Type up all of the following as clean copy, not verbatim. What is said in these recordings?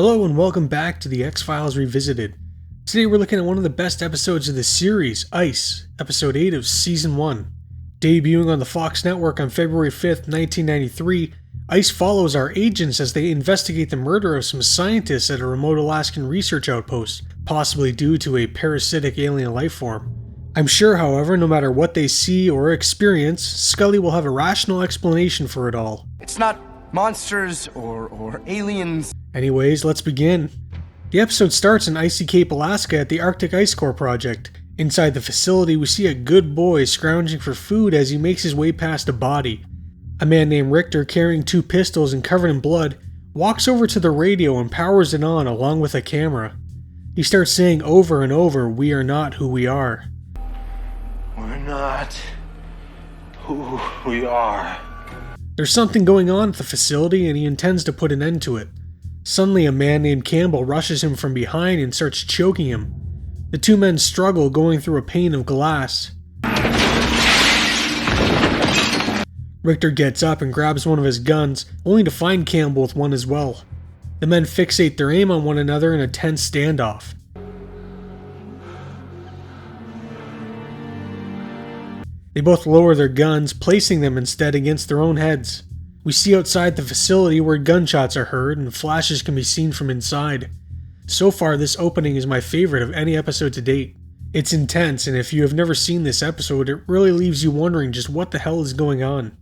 Hello and welcome back to the X-Files Revisited. Today we're looking at one of the best episodes of the series, Ice, Episode 8 of Season 1. Debuting on the Fox network on February 5th, 1993, Ice follows our agents as they investigate the murder of some scientists at a remote Alaskan research outpost, possibly due to a parasitic alien life form. I'm sure, however, no matter what they see or experience, Scully will have a rational explanation for it all. It's not monsters or aliens. Anyways, let's begin. The episode starts in Icy Cape, Alaska at the Arctic Ice Core project. Inside the facility, we see a good boy scrounging for food as he makes his way past a body. A man named Richter, carrying 2 pistols and covered in blood, walks over to the radio and powers it on along with a camera. He starts saying over and over, "We are not who we are." We're not who we are. There's something going on at the facility and he intends to put an end to it. Suddenly a man named Campbell rushes him from behind and starts choking him. The 2 men struggle, going through a pane of glass. Richter gets up and grabs one of his guns, only to find Campbell with one as well. The men fixate their aim on one another in a tense standoff. They both lower their guns, placing them instead against their own heads. We see outside the facility where gunshots are heard and flashes can be seen from inside. So far, this opening is my favorite of any episode to date. It's intense, and if you have never seen this episode, it really leaves you wondering just what the hell is going on.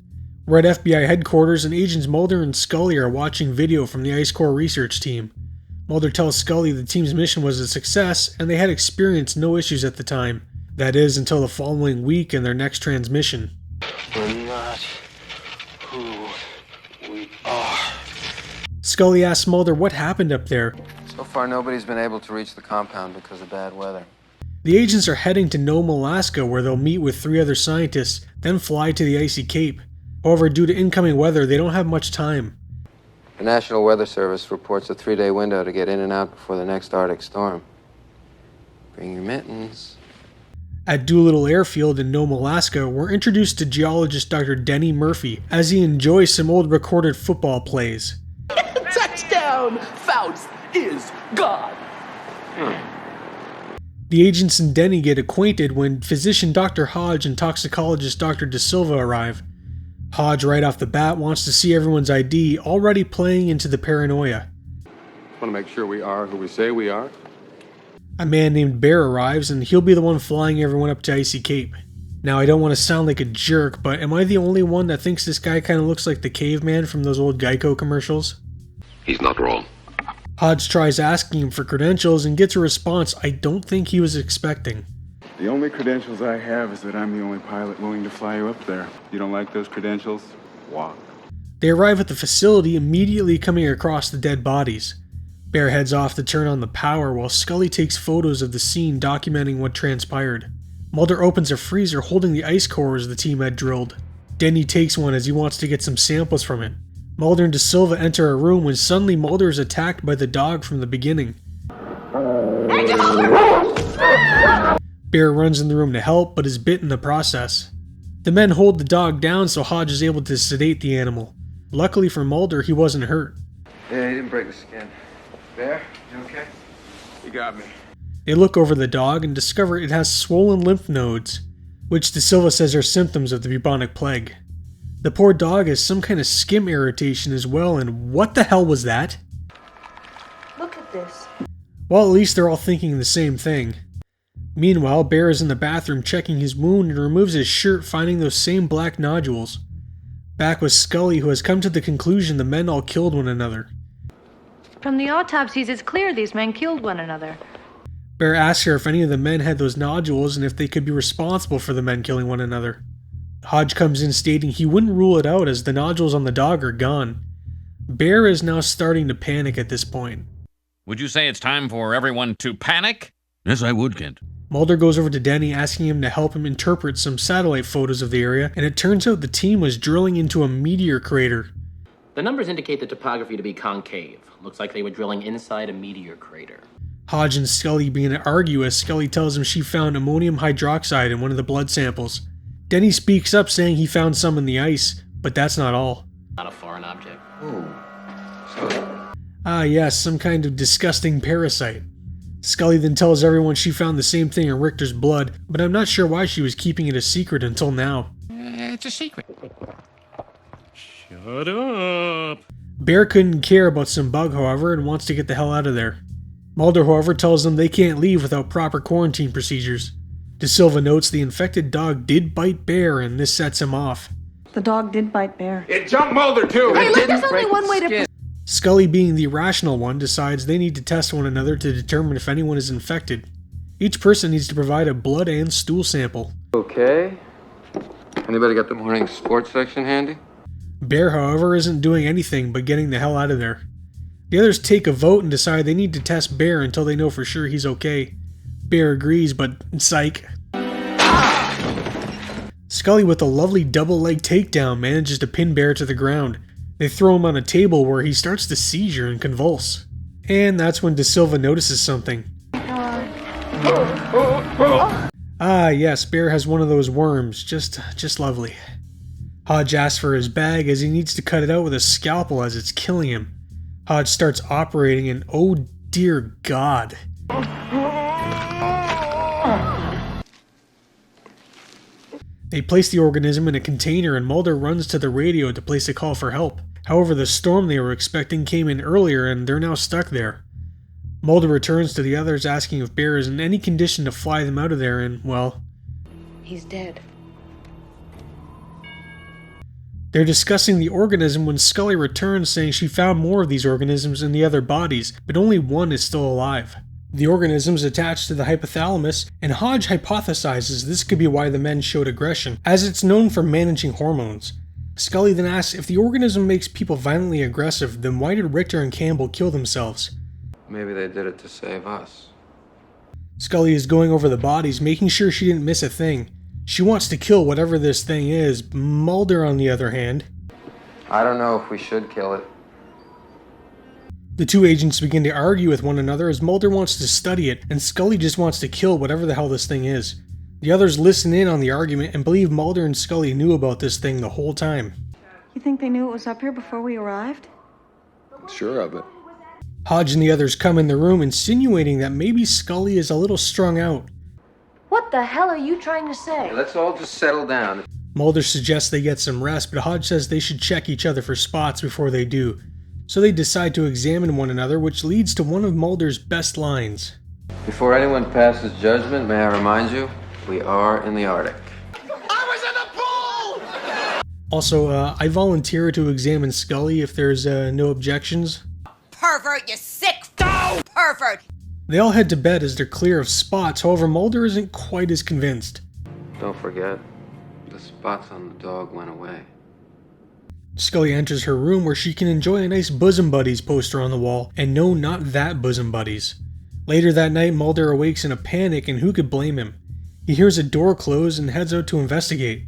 We're at FBI headquarters and Agents Mulder and Scully are watching video from the Ice Core research team. Mulder tells Scully the team's mission was a success and they had experienced no issues at the time. That is, until the following week and their next transmission. We're not who we are. Scully asks Mulder what happened up there. So far, nobody's been able to reach the compound because of bad weather. The agents are heading to Nome, Alaska, where they'll meet with 3 other scientists, then fly to the Icy Cape. However, due to incoming weather, they don't have much time. The National Weather Service reports a 3-day window to get in and out before the next Arctic storm. Bring your mittens. At Doolittle Airfield in Nome, Alaska, we're introduced to geologist Dr. Denny Murphy as he enjoys some old recorded football plays. Touchdown! Faust is God! The agents and Denny get acquainted when physician Dr. Hodge and toxicologist Dr. De Silva arrive. Hodge, right off the bat, wants to see everyone's ID, already playing into the paranoia. Want to make sure we are who we say we are? A man named Bear arrives and he'll be the one flying everyone up to Icy Cape. Now, I don't want to sound like a jerk, but am I the only one that thinks this guy kind of looks like the caveman from those old Geico commercials? He's not wrong. Hodge tries asking him for credentials and gets a response I don't think he was expecting. The only credentials I have is that I'm the only pilot willing to fly you up there. You don't like those credentials? Walk. They arrive at the facility, immediately coming across the dead bodies. Bear heads off to turn on the power while Scully takes photos of the scene documenting what transpired. Mulder opens a freezer holding the ice cores the team had drilled. Denny takes one as he wants to get some samples from it. Mulder and De Silva enter a room when suddenly Mulder is attacked by the dog from the beginning. Bear runs in the room to help, but is bit in the process. The men hold the dog down so Hodge is able to sedate the animal. Luckily for Mulder, he wasn't hurt. Yeah, he didn't break the skin. Bear, you okay? You got me. They look over the dog and discover it has swollen lymph nodes, which De Silva says are symptoms of the bubonic plague. The poor dog has some kind of skin irritation as well, and what the hell was that? Look at this. Well, at least they're all thinking the same thing. Meanwhile, Bear is in the bathroom checking his wound and removes his shirt, finding those same black nodules. Back with Scully, who has come to the conclusion the men all killed one another. From the autopsies, it's clear these men killed one another. Bear asks her if any of the men had those nodules and if they could be responsible for the men killing one another. Hodge comes in stating he wouldn't rule it out as the nodules on the dog are gone. Bear is now starting to panic at this point. Would you say it's time for everyone to panic? Yes, I would, Kent. Mulder goes over to Denny asking him to help him interpret some satellite photos of the area, and it turns out the team was drilling into a meteor crater. The numbers indicate the topography to be concave. Looks like they were drilling inside a meteor crater. Hodge and Scully begin to argue as Scully tells him she found ammonium hydroxide in one of the blood samples. Denny speaks up saying he found some in the ice, but that's not all. Not a foreign object. Ooh. Ah yes, some kind of disgusting parasite. Scully then tells everyone she found the same thing in Richter's blood, but I'm not sure why she was keeping it a secret until now. It's a secret. Shut up. Bear couldn't care about some bug, however, and wants to get the hell out of there. Mulder, however, tells them they can't leave without proper quarantine procedures. De Silva notes the infected dog did bite Bear, and this sets him off. The dog did bite Bear. It jumped Mulder, too! Hey, look, there's only one way to... Scully, being the rational one, decides they need to test one another to determine if anyone is infected. Each person needs to provide a blood and stool sample. Okay. Anybody got the morning sports section handy? Bear, however, isn't doing anything but getting the hell out of there. The others take a vote and decide they need to test Bear until they know for sure he's okay. Bear agrees, but psych. Scully, with a lovely double leg takedown, manages to pin Bear to the ground. They throw him on a table where he starts to seizure and convulse. And that's when De Silva notices something. Ah yes, Bear has one of those worms, just lovely. Hodge asks for his bag as he needs to cut it out with a scalpel as it's killing him. Hodge starts operating and oh dear God. They place the organism in a container and Mulder runs to the radio to place a call for help. However, the storm they were expecting came in earlier and they're now stuck there. Mulder returns to the others asking if Bear is in any condition to fly them out of there and, well... He's dead. They're discussing the organism when Scully returns saying she found more of these organisms in the other bodies, but only one is still alive. The organism's attached to the hypothalamus, and Hodge hypothesizes this could be why the men showed aggression, as it's known for managing hormones. Scully then asks if the organism makes people violently aggressive, then why did Richter and Campbell kill themselves? Maybe they did it to save us. Scully is going over the bodies, making sure she didn't miss a thing. She wants to kill whatever this thing is. Mulder, on the other hand... I don't know if we should kill it. The two agents begin to argue with one another as Mulder wants to study it, and Scully just wants to kill whatever the hell this thing is. The others listen in on the argument and believe Mulder and Scully knew about this thing the whole time. You think they knew it was up here before we arrived? Sure of it. Hodge and the others come in the room insinuating that maybe Scully is a little strung out. What the hell are you trying to say? Let's all just settle down. Mulder suggests they get some rest, but Hodge says they should check each other for spots before they do. So they decide to examine one another, which leads to one of Mulder's best lines. Before anyone passes judgment, may I remind you, we are in the Arctic. Also, I volunteer to examine Scully if there's no objections. Pervert, you sick pervert! They all head to bed as they're clear of spots, however Mulder isn't quite as convinced. Don't forget, the spots on the dog went away. Scully enters her room where she can enjoy a nice Bosom Buddies poster on the wall, and no, not that Bosom Buddies. Later that night, Mulder awakes in a panic, and who could blame him? He hears a door close and heads out to investigate.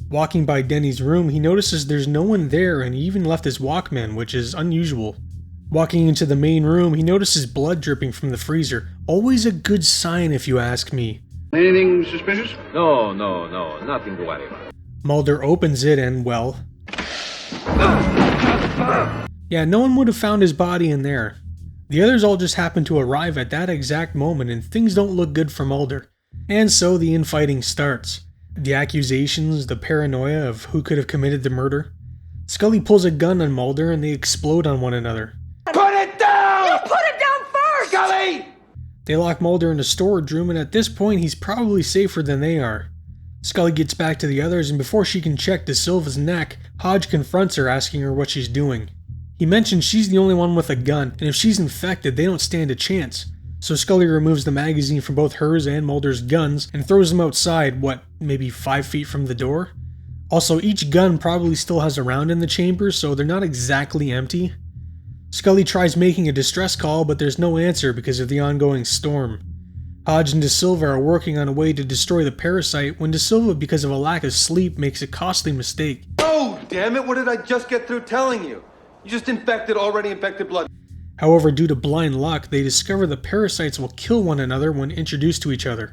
Walking by Denny's room, he notices there's no one there and he even left his Walkman, which is unusual. Walking into the main room, he notices blood dripping from the freezer. Always a good sign if you ask me. Anything suspicious? No, nothing to worry about. Mulder opens it and, well... yeah, no one would have found his body in there. The others all just happen to arrive at that exact moment and things don't look good for Mulder. And so the infighting starts. The accusations, the paranoia of who could have committed the murder. Scully pulls a gun on Mulder and they explode on one another. Put it down! You put it down first! Scully! They lock Mulder in a storage room and at this point he's probably safer than they are. Scully gets back to the others and before she can check De Silva's neck, Hodge confronts her asking her what she's doing. He mentions she's the only one with a gun and if she's infected they don't stand a chance. So Scully removes the magazine from both hers and Mulder's guns and throws them outside, maybe 5 feet from the door? Also, each gun probably still has a round in the chamber, so they're not exactly empty. Scully tries making a distress call, but there's no answer because of the ongoing storm. Hodge and De Silva are working on a way to destroy the parasite when De Silva, because of a lack of sleep, makes a costly mistake. Oh, damn it, what did I just get through telling you? You just infected already infected blood. However, due to blind luck, they discover the parasites will kill one another when introduced to each other.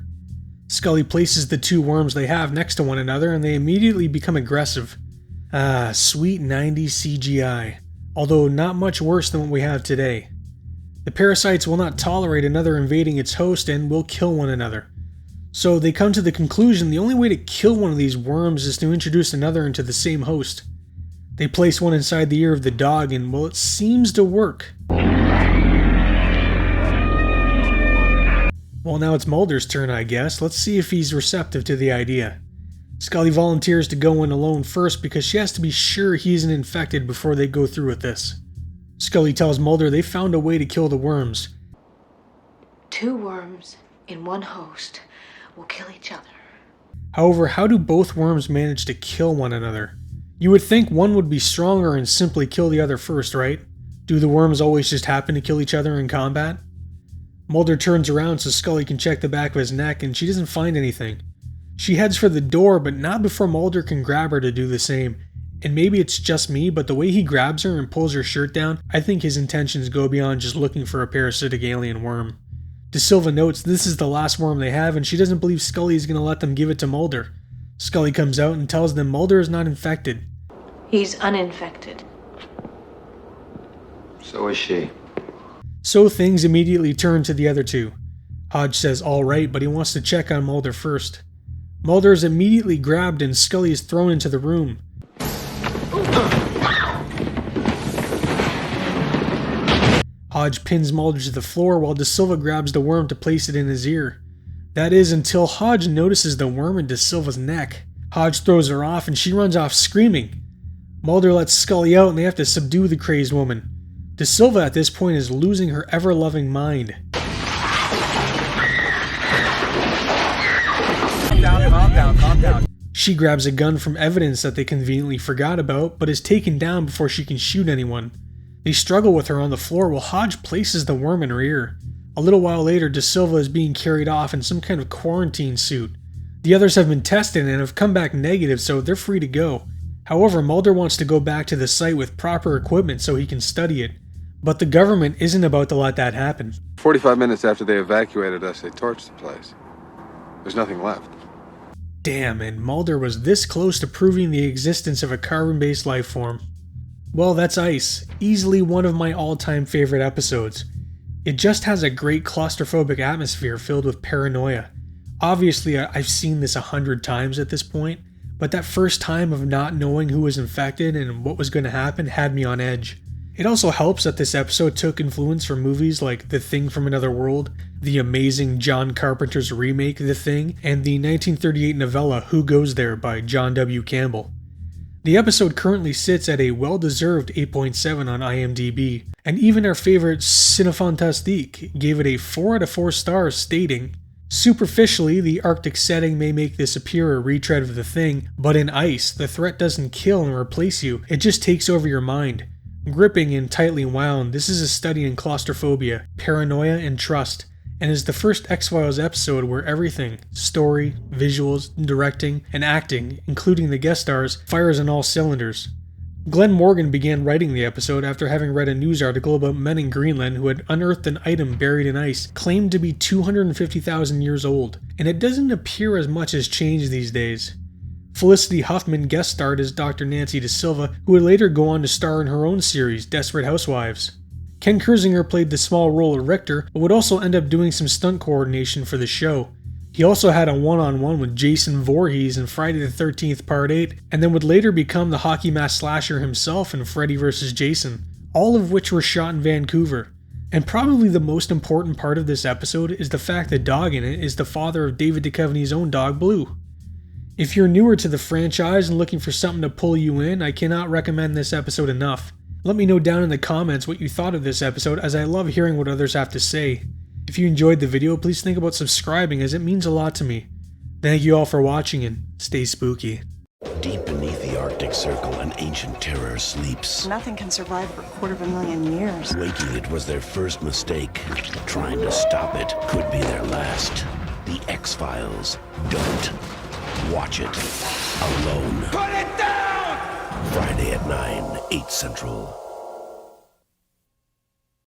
Scully places the two worms they have next to one another and they immediately become aggressive. Ah, sweet 90s CGI. Although not much worse than what we have today. The parasites will not tolerate another invading its host and will kill one another. So they come to the conclusion the only way to kill one of these worms is to introduce another into the same host. They place one inside the ear of the dog and, well, it seems to work. Well, now it's Mulder's turn, I guess. Let's see if he's receptive to the idea. Scully volunteers to go in alone first because she has to be sure he isn't infected before they go through with this. Scully tells Mulder they found a way to kill the worms. 2 worms in one host will kill each other. However, how do both worms manage to kill one another? You would think one would be stronger and simply kill the other first, right? Do the worms always just happen to kill each other in combat? Mulder turns around so Scully can check the back of his neck and she doesn't find anything. She heads for the door, but not before Mulder can grab her to do the same. And maybe it's just me, but the way he grabs her and pulls her shirt down, I think his intentions go beyond just looking for a parasitic alien worm. De Silva notes this is the last worm they have and she doesn't believe Scully is going to let them give it to Mulder. Scully comes out and tells them Mulder is not infected. He's uninfected. So is she. So things immediately turn to the other two. Hodge says alright, but he wants to check on Mulder first. Mulder is immediately grabbed and Scully is thrown into the room. Hodge pins Mulder to the floor while De Silva grabs the worm to place it in his ear. That is until Hodge notices the worm in De Silva's neck. Hodge throws her off and she runs off screaming. Mulder lets Scully out and they have to subdue the crazed woman. De Silva at this point is losing her ever-loving mind. Calm down. She grabs a gun from evidence that they conveniently forgot about, but is taken down before she can shoot anyone. They struggle with her on the floor while Hodge places the worm in her ear. A little while later, De Silva is being carried off in some kind of quarantine suit. The others have been tested and have come back negative, so they're free to go. However, Mulder wants to go back to the site with proper equipment so he can study it. But the government isn't about to let that happen. 45 minutes after they evacuated us, they torched the place. There's nothing left. Damn, and Mulder was this close to proving the existence of a carbon-based life form. Well, that's Ice, easily one of my all-time favorite episodes. It just has a great claustrophobic atmosphere filled with paranoia. Obviously, I've seen this 100 times at this point, but that first time of not knowing who was infected and what was going to happen had me on edge. It also helps that this episode took influence from movies like The Thing from Another World, the amazing John Carpenter's remake The Thing, and the 1938 novella Who Goes There by John W. Campbell. The episode currently sits at a well-deserved 8.7 on IMDb, and even our favorite Cinefantastique gave it a 4 out of 4 stars, stating, "Superficially, the Arctic setting may make this appear a retread of The Thing, but in Ice, the threat doesn't kill and replace you, it just takes over your mind. Gripping and tightly wound, this is a study in claustrophobia, paranoia, and trust, and is the first X-Files episode where everything, story, visuals, directing, and acting, including the guest stars, fires on all cylinders." Glenn Morgan began writing the episode after having read a news article about men in Greenland who had unearthed an item buried in ice claimed to be 250,000 years old, and it doesn't appear as much has changed these days. Felicity Huffman guest starred as Dr. Nancy De Silva, who would later go on to star in her own series, Desperate Housewives. Ken Kersinger played the small role of Richter, but would also end up doing some stunt coordination for the show. He also had a one-on-one with Jason Voorhees in Friday the 13th Part 8, and then would later become the hockey mask slasher himself in Freddy vs. Jason, all of which were shot in Vancouver. And probably the most important part of this episode is the fact the dog in it is the father of David Duchovny's own dog, Blue. If you're newer to the franchise and looking for something to pull you in, I cannot recommend this episode enough. Let me know down in the comments what you thought of this episode, as I love hearing what others have to say. If you enjoyed the video, please think about subscribing, as it means a lot to me. Thank you all for watching, and stay spooky. Deep beneath the Arctic Circle, an ancient terror sleeps. Nothing can survive for 250,000 years. Waking it was their first mistake. Trying to stop it could be their last. The X-Files. Don't watch it alone. Put it down! Friday at 9, 8 Central.